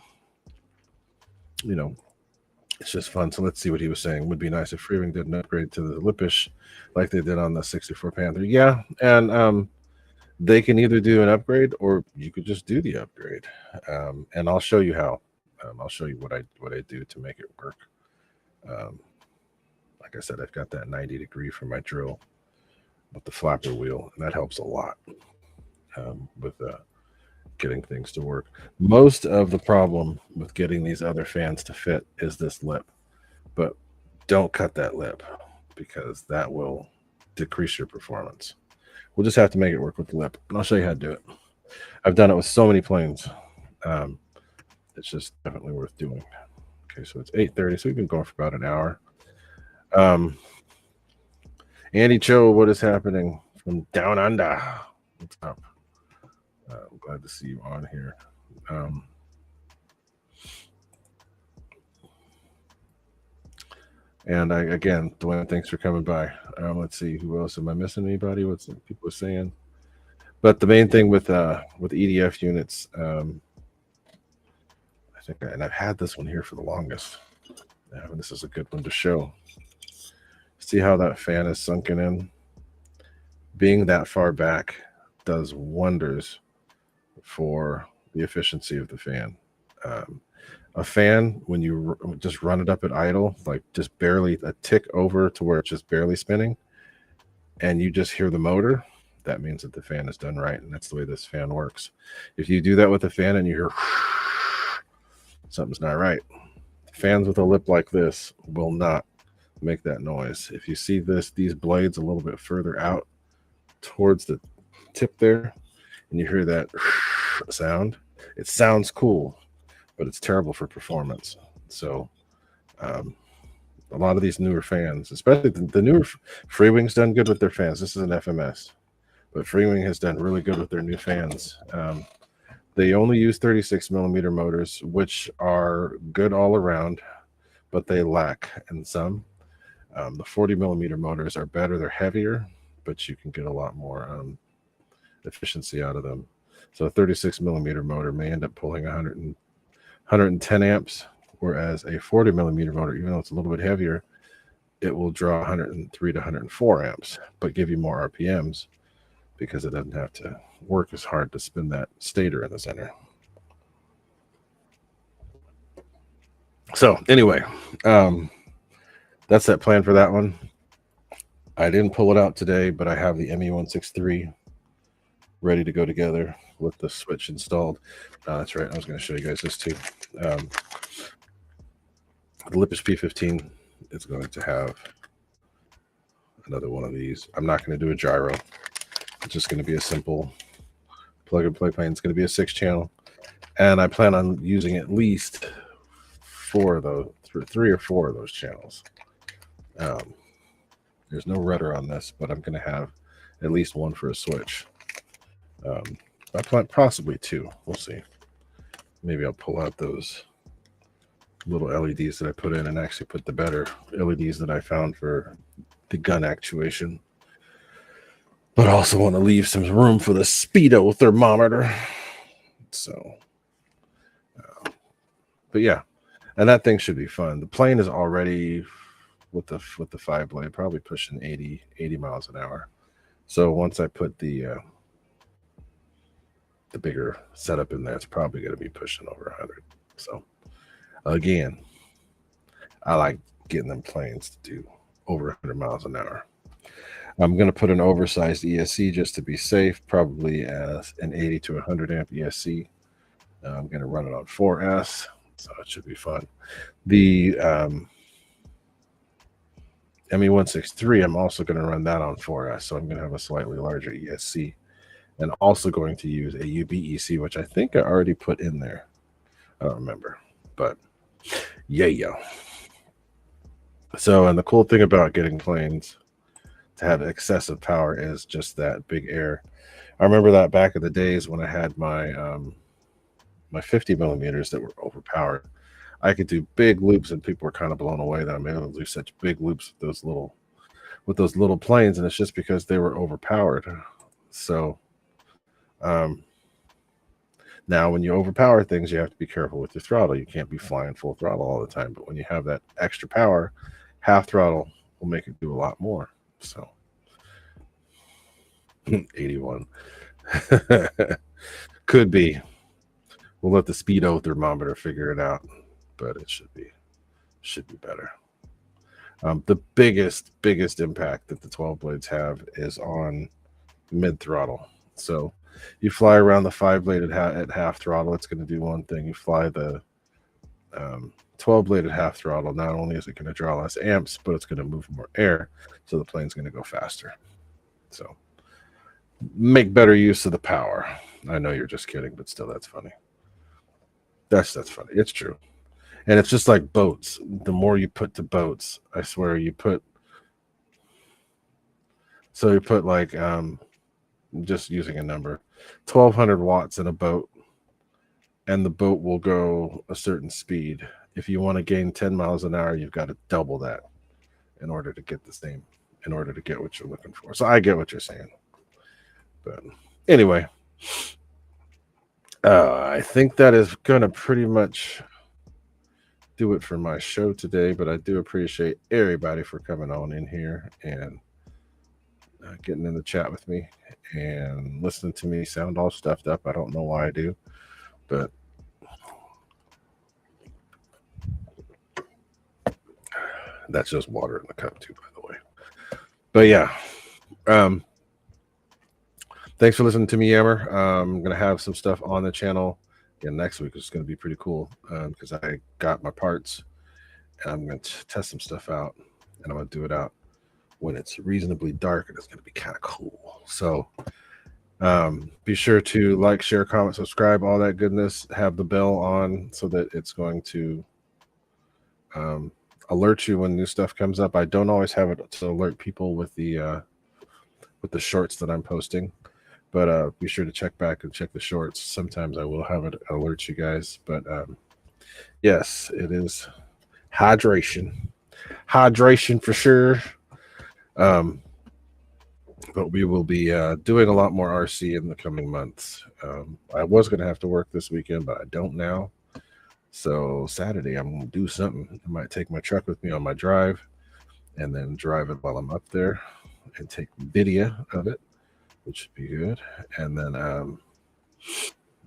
it's just fun. So let's see what he was saying. Would be nice if Freewing did an upgrade to the Lipsich like they did on the 64 Panther. Yeah, and they can either do an upgrade or you could just do the upgrade. And I'll show you how. I'll show you what I do to make it work. Like I said, I've got that 90-degree for my drill with the flapper wheel, and that helps a lot with getting things to work. Most of the problem with getting these other fans to fit is this lip, but don't cut that lip because that will decrease your performance. We'll just have to make it work with the lip, and I'll show you how to do it. I've done it with so many planes. It's just definitely worth doing. Okay, so it's 8:30, so we've been going for about an hour. Um, Andy Cho, what is happening from down under? What's up? I'm glad to see you on here. And again, Dwayne, thanks for coming by. Let's see, who else? Am I missing anybody? What's people are saying? But the main thing with EDF units, I think, and I've had this one here for the longest. This is a good one to show. See how that fan is sunken in? Being that far back does wonders for the efficiency of the fan. A fan, when you just run it up at idle, like just barely a tick over to where it's just barely spinning, and you just hear the motor, that means that the fan is done right, and that's the way this fan works. If you do that with a fan and you hear something's not right. Fans with a lip like this will not make that noise. If you see these blades a little bit further out towards the tip there, and you hear that sound, it sounds cool, but it's terrible for performance. So a lot of these newer fans, especially the newer Freewing's done good with their fans. This is an FMS, but Freewing has done really good with their new fans. They only use 36 millimeter motors, which are good all around, but they lack in some. The 40 millimeter motors are better. They're heavier, but you can get a lot more efficiency out of them. So a 36 millimeter motor may end up pulling 110 amps, whereas a 40 millimeter motor, even though it's a little bit heavier, it will draw 103 to 104 amps, but give you more RPMs because it doesn't have to work as hard to spin that stator in the center. So anyway, that's that plan for that one. I didn't pull it out today, but I have the ME163 ready to go together with the switch installed. That's right. I was going to show you guys this too. The Lipsich P15 is going to have another one of these. I'm not going to do a gyro. It's just going to be a simple plug and play plane. It's going to be a 6-channel, and I plan on using at least 4 of those, 3 or 4 of those channels. There's no rudder on this, but I'm going to have at least 1 for a switch. I plan possibly 2. We'll see. Maybe I'll pull out those little LEDs that I put in and actually put the better LEDs that I found for the gun actuation. But I also want to leave some room for the speedo thermometer. So, but yeah, and that thing should be fun. The plane is already with the 5-blade probably pushing 80 miles an hour. So once I put the bigger setup in there, it's probably going to be pushing over 100. So again, I like getting them planes to do over 100 miles an hour. I'm going to put an oversized ESC just to be safe, probably as an 80 to 100 amp ESC. I'm going to run it on 4S, so it should be fun. The ME163, I'm also going to run that on 4S, so I'm going to have a slightly larger ESC, and also going to use a UBEC, which I think I already put in there. I don't remember, but yeah. So, and the cool thing about getting planes to have excessive power is just that big air. I remember that back in the days when I had my my 50 millimeters that were overpowered. I could do big loops, and people were kind of blown away that I'm able to do such big loops with those little planes, and it's just because they were overpowered. So now when you overpower things, you have to be careful with your throttle. You can't be flying full throttle all the time, but when you have that extra power, half throttle will make it do a lot more. So 81 could be. We'll let the speedo thermometer figure it out, but it should be better. The biggest impact that the 12 blades have is on mid throttle. So you fly around the 5-bladed at half throttle, it's going to do one thing. You fly the 12-bladed half throttle, not only is it going to draw less amps, but it's going to move more air, so the plane's going to go faster. So make better use of the power. I know you're just kidding, but still, that's funny. That's funny. It's true. And it's just like boats. The more you put to boats, I swear you put like just using a number, 1200 watts in a boat, and the boat will go a certain speed. If you want to gain 10 miles an hour, you've got to double that in order to get what you're looking for. So I get what you're saying. But anyway, I think that is going to pretty much do it for my show today. But I do appreciate everybody for coming on in here and getting in the chat with me and listening to me sound all stuffed up. I don't know why I do, but that's just water in the cup too, by the way. But yeah, thanks for listening to me yammer. I'm gonna have some stuff on the channel again next week. It's gonna be pretty cool because I got my parts and I'm gonna test some stuff out, and I'm gonna do it out when it's reasonably dark, and it's gonna be kind of cool. So be sure to like, share, comment, subscribe, all that goodness. Have the bell on so that it's going to alert you when new stuff comes up. I don't always have it to alert people with the shorts that I'm posting, but be sure to check back and check the shorts. Sometimes I will have it alert you guys, but yes, it is hydration for sure. But we will be doing a lot more RC in the coming months. I was going to have to work this weekend, but I don't now. So Saturday, I'm going to do something. I might take my truck with me on my drive and then drive it while I'm up there and take video of it, which should be good. And then,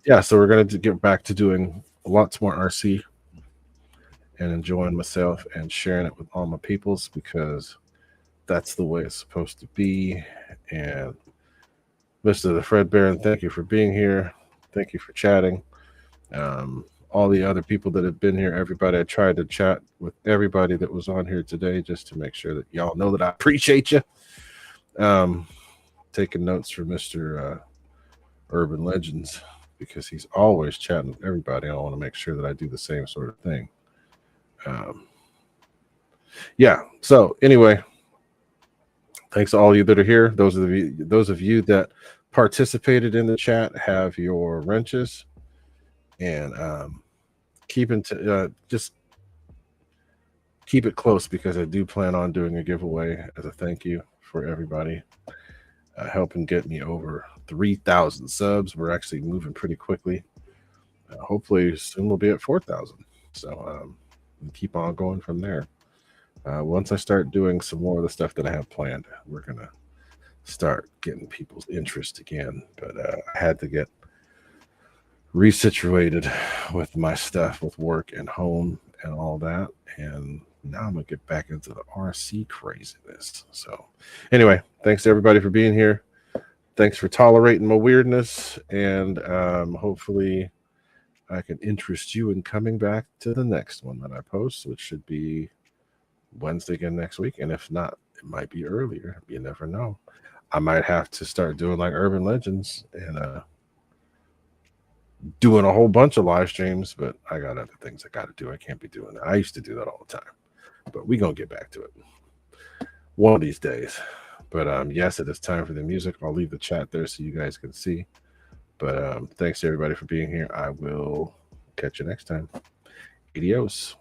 yeah, so we're going to get back to doing lots more RC and enjoying myself and sharing it with all my peoples, because that's the way it's supposed to be. And Mr. the Fred Baron, thank you for being here. Thank you for chatting. All the other people that have been here, everybody, I tried to chat with everybody that was on here today just to make sure that y'all know that I appreciate you. Taking notes for Mr. Urban Legends, because he's always chatting with everybody. I want to make sure that I do the same sort of thing. Yeah, so anyway, thanks to all of you that are here. Those of you that participated in the chat have your wrenches, and just keep it close, because I do plan on doing a giveaway as a thank you for everybody helping get me over 3,000 subs. We're actually moving pretty quickly. Hopefully soon we'll be at 4,000. So keep on going from there. Once I start doing some more of the stuff that I have planned, we're going to start getting people's interest again. But I had to get resituated with my stuff, with work and home and all that. And now I'm going to get back into the RC craziness. So anyway, thanks to everybody for being here. Thanks for tolerating my weirdness. And hopefully I can interest you in coming back to the next one that I post, which should be Wednesday again next week. And if not, it might be earlier. You never know. I might have to start doing like Urban Legends and doing a whole bunch of live streams, but I got other things I got to do. I can't be doing that. I used to do that all the time, but we're going to get back to it one of these days. But yes, it is time for the music. I'll leave the chat there so you guys can see. But thanks to everybody for being here. I will catch you next time. Adios.